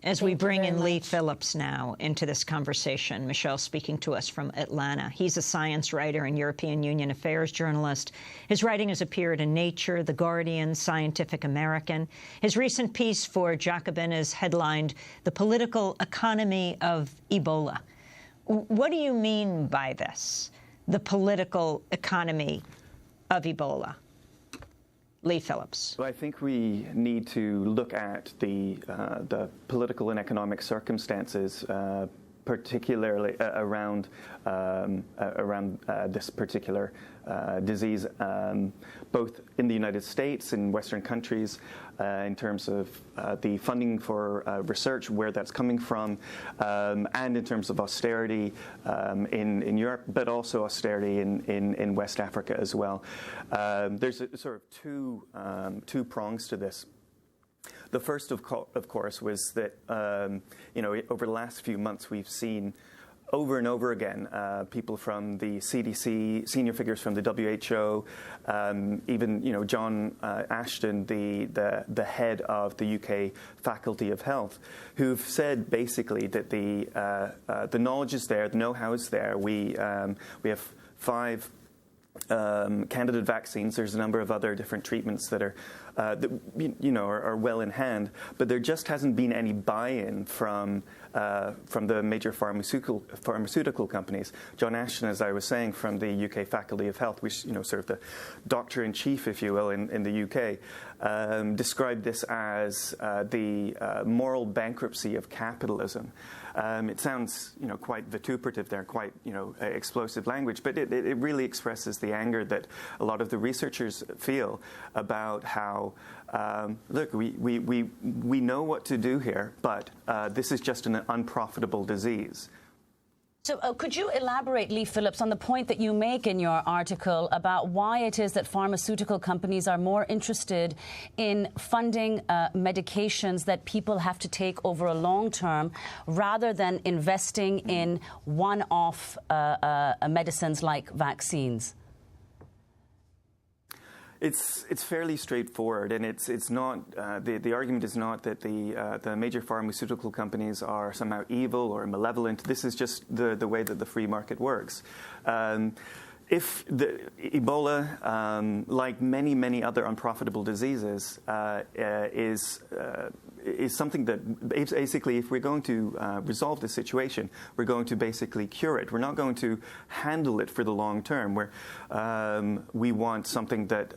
As we bring in Leigh Phillips now into this conversation, Michelle speaking to us from Atlanta. He's a science writer and European Union affairs journalist. His writing has appeared in Nature, The Guardian, Scientific American. His recent piece for Jacobin is headlined The Political Economy of Ebola. What do you mean by this, the political economy of Ebola? Leigh Phillips. Well, I think we need to look at the political and economic circumstances, particularly around this particular disease, both in the United States, in Western countries, in terms of the funding for research, where that's coming from, and in terms of austerity in Europe, but also austerity in West Africa as well. There's a sort of two prongs to this. The first, of course, was that over the last few months we've seen over and over again people from the CDC, senior figures from the WHO, even John Ashton, the head of the UK Faculty of Health, who've said basically that the knowledge is there, the know-how is there. We have 5 candidate vaccines. There's a number of other different treatments that are well in hand, but there just hasn't been any buy-in from the major pharmaceutical companies. John Ashton, as I was saying, from the UK Faculty of Health, which sort of the doctor-in-chief, if you will, in the UK, described this as the moral bankruptcy of capitalism. It sounds, quite vituperative there, quite, explosive language, but it really expresses the anger that a lot of the researchers feel about how, look, we know what to do here, but this is just an unprofitable disease. So could you elaborate, Leigh Phillips, on the point that you make in your article about why it is that pharmaceutical companies are more interested in funding medications that people have to take over a long term rather than investing in one-off medicines like vaccines? It's fairly straightforward, and it's not the argument is not that the major pharmaceutical companies are somehow evil or malevolent. This is just the way that the free market works. If the Ebola, like many other unprofitable diseases, is something that basically, if we're going to resolve the situation, we're going to basically cure it. We're not going to handle it for the long term. We want something that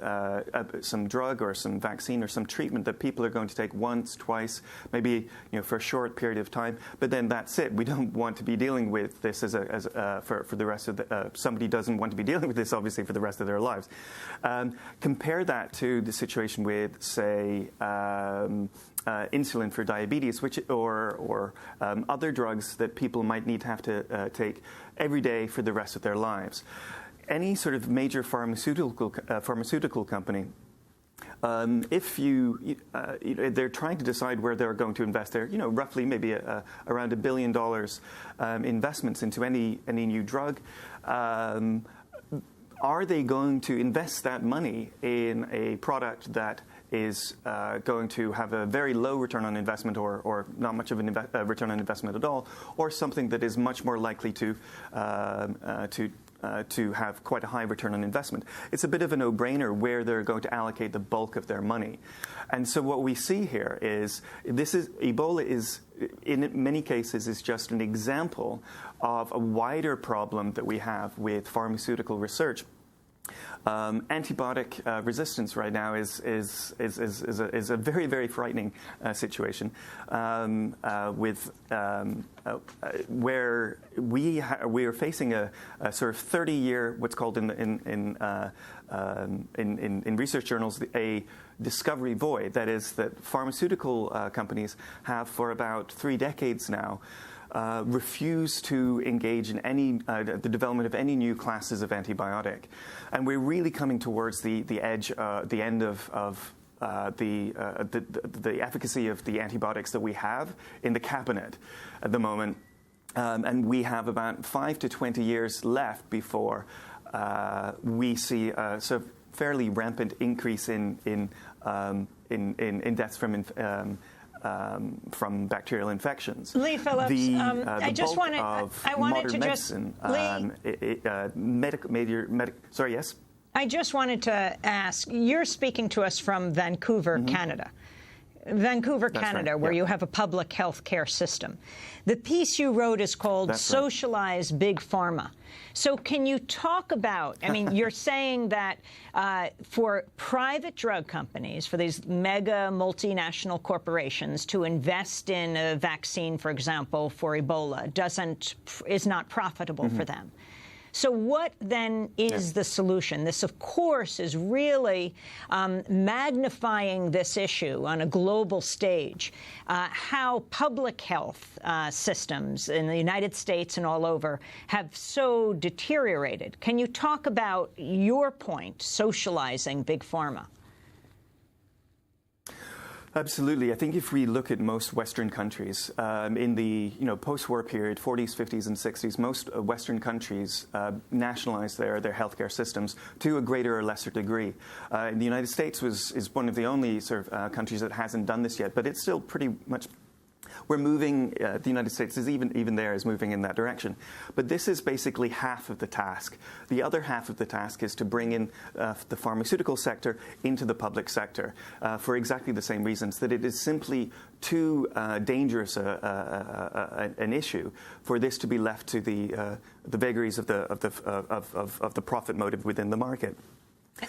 some drug or some vaccine or some treatment that people are going to take once, twice, maybe for a short period of time. But then that's it. We don't want to be dealing with this for the rest of the. Somebody doesn't want to be dealing with this, obviously, for the rest of their lives. Compare that to the situation with, say, insulin for diabetes, or other drugs that people might need to have to take every day for the rest of their lives. Any sort of major pharmaceutical company, if they're trying to decide where they're going to invest their, roughly maybe around $1 billion investments into any new drug. Are they going to invest that money in a product that is going to have a very low return on investment or not much of a return on investment at all, or something that is much more likely to have quite a high return on investment? It's a bit of a no-brainer where they're going to allocate the bulk of their money. And so what we see here is Ebola is, in many cases, is just an example of a wider problem that we have with pharmaceutical research. Antibiotic resistance right now is a very, very frightening situation with where we are facing a sort of 30-year, what's called in research journals, a discovery void. That is, that pharmaceutical companies have for about 3 decades now refuse to engage in any the development of any new classes of antibiotic, and we're really coming towards the edge, the end of the efficacy of the antibiotics that we have in the cabinet at the moment, and we have about 5 to 20 years left before we see a sort of fairly rampant increase in deaths from bacterial infections. Leigh Phillips, I just wanted to just sorry, yes. I just wanted to ask. You're speaking to us from Vancouver, Canada. Vancouver, Canada, right, where you have a public health care system. The piece you wrote is called Socialize Big Pharma. So can you talk about, I mean, you're saying that for private drug companies, for these mega multinational corporations to invest in a vaccine, for example, for Ebola is not profitable for them. So what then is the solution? This, of course, is really magnifying this issue on a global stage, how public health systems in the United States and all over have so deteriorated. Can you talk about your point, socializing Big Pharma? Absolutely. I think if we look at most Western countries in the post-war period, 40s, 50s, and 60s, most Western countries nationalized their healthcare systems to a greater or lesser degree. The United States is one of the only sort of countries that hasn't done this yet, but it's still pretty much. We're moving, the United States is even there is moving in that direction. But this is basically half of the task. The other half of the task is to bring in the pharmaceutical sector into the public sector for exactly the same reasons, that it is simply too dangerous an issue for this to be left to the vagaries of the profit motive within the market.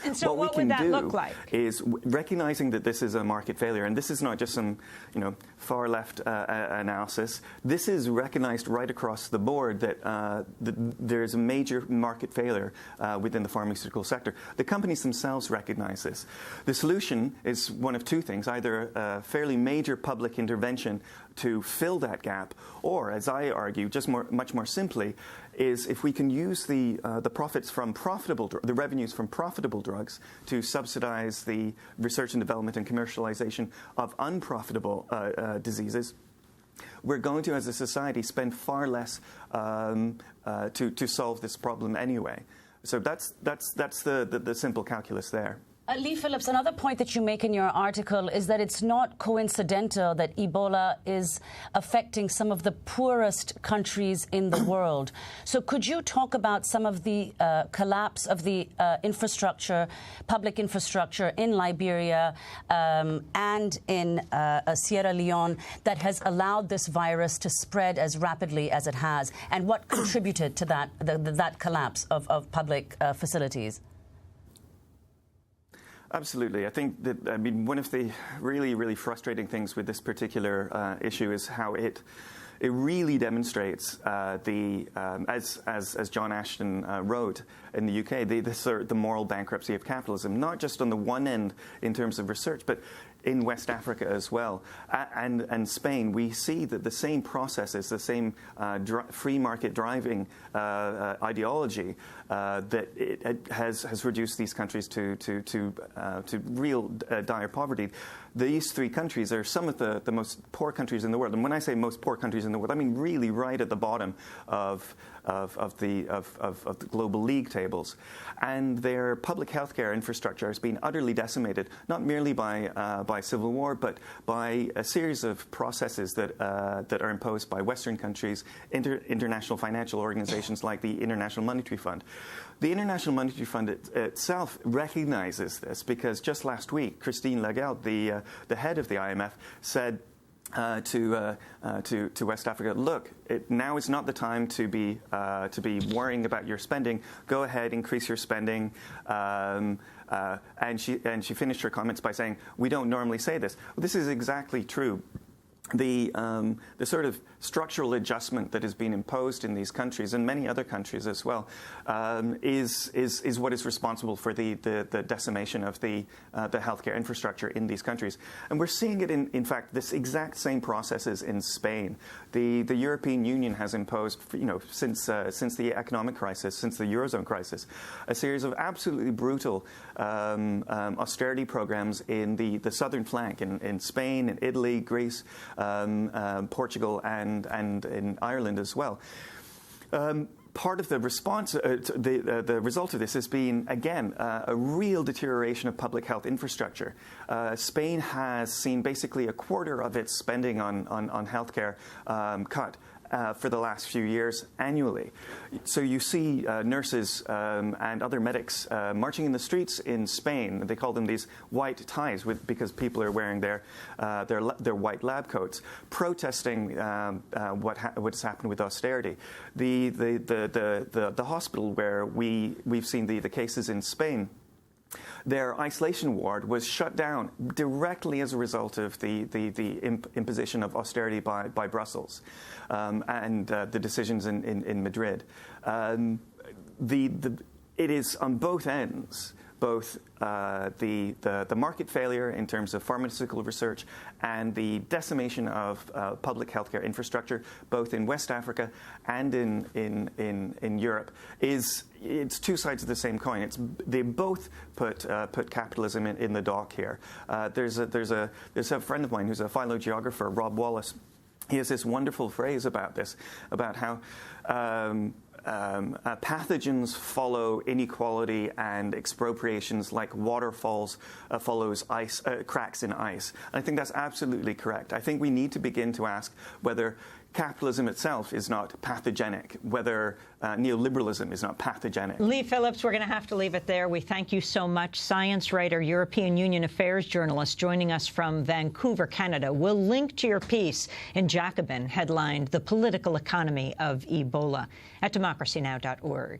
And so what would that look like? Is recognizing that this is a market failure, and this is not just some, far left analysis. This is recognized right across the board that there's a major market failure within the pharmaceutical sector. The companies themselves recognize this. The solution is one of two things: either a fairly major public intervention to fill that gap, or, as I argue, much more simply, is if we can use the profits from the revenues from profitable drugs to subsidize the research and development and commercialization of unprofitable diseases, we're going to, as a society, spend far less to solve this problem anyway. So that's the simple calculus there. Leigh Phillips, another point that you make in your article is that it's not coincidental that Ebola is affecting some of the poorest countries in the world. So could you talk about some of the collapse of the public infrastructure in Liberia and in Sierra Leone that has allowed this virus to spread as rapidly as it has, and what contributed to that collapse of public facilities? Absolutely. I think that, one of the really, really frustrating things with this particular issue is how it really demonstrates as John Ashton wrote in the UK, the moral bankruptcy of capitalism, not just on the one end in terms of research, but in West Africa as well, and Spain. We see that the same processes, the same free market driving ideology that it has reduced these countries to real dire poverty. These three countries are some of the most poor countries in the world, and when I say most poor countries in the world, I mean really right at the bottom of the global league tables, and their public healthcare infrastructure has been utterly decimated, not merely by civil war, but by a series of processes that are imposed by Western countries, international financial organizations like the International Monetary Fund. The International Monetary Fund itself recognizes this because just last week, Christine Lagarde, the head of the IMF, said to West Africa, look, now is not the time to be worrying about your spending. Go ahead, increase your spending. And she finished her comments by saying, we don't normally say this. Well, this is exactly true. The sort of structural adjustment that has been imposed in these countries and many other countries as well is what is responsible for the decimation of the healthcare infrastructure in these countries. And we're seeing it in fact this exact same processes in Spain. The European Union has imposed, since the economic crisis, since the Eurozone crisis, a series of absolutely brutal austerity programs in the southern flank, in Spain, in Italy, Greece, Portugal, and in Ireland as well. part of the response, the result of this has been, again, a real deterioration of public health infrastructure. Spain has seen basically a quarter of its spending on healthcare cut for the last few years annually. So you see nurses and other medics marching in the streets in Spain. They call them these white ties because people are wearing their white lab coats, protesting what's happened with austerity. The hospital where we've seen the cases in Spain, their isolation ward was shut down directly as a result of the imposition of austerity by Brussels and the decisions in Madrid. It is on both ends, both the market failure in terms of pharmaceutical research and the decimation of public healthcare infrastructure, both in West Africa and in Europe, it's two sides of the same coin. They both put capitalism in the dock here. There's a friend of mine who's a phylogeographer, Rob Wallace. He has this wonderful phrase about this, about how pathogens follow inequality and expropriations like waterfalls follows cracks in ice. And I think that's absolutely correct. I think we need to begin to ask whether capitalism itself is not pathogenic, whether neoliberalism is not pathogenic. Leigh Phillips, we're going to have to leave it there. We thank you so much. Science writer, European Union Affairs journalist, joining us from Vancouver, Canada. We'll link to your piece in Jacobin, headlined The Political Economy of Ebola, at democracynow.org.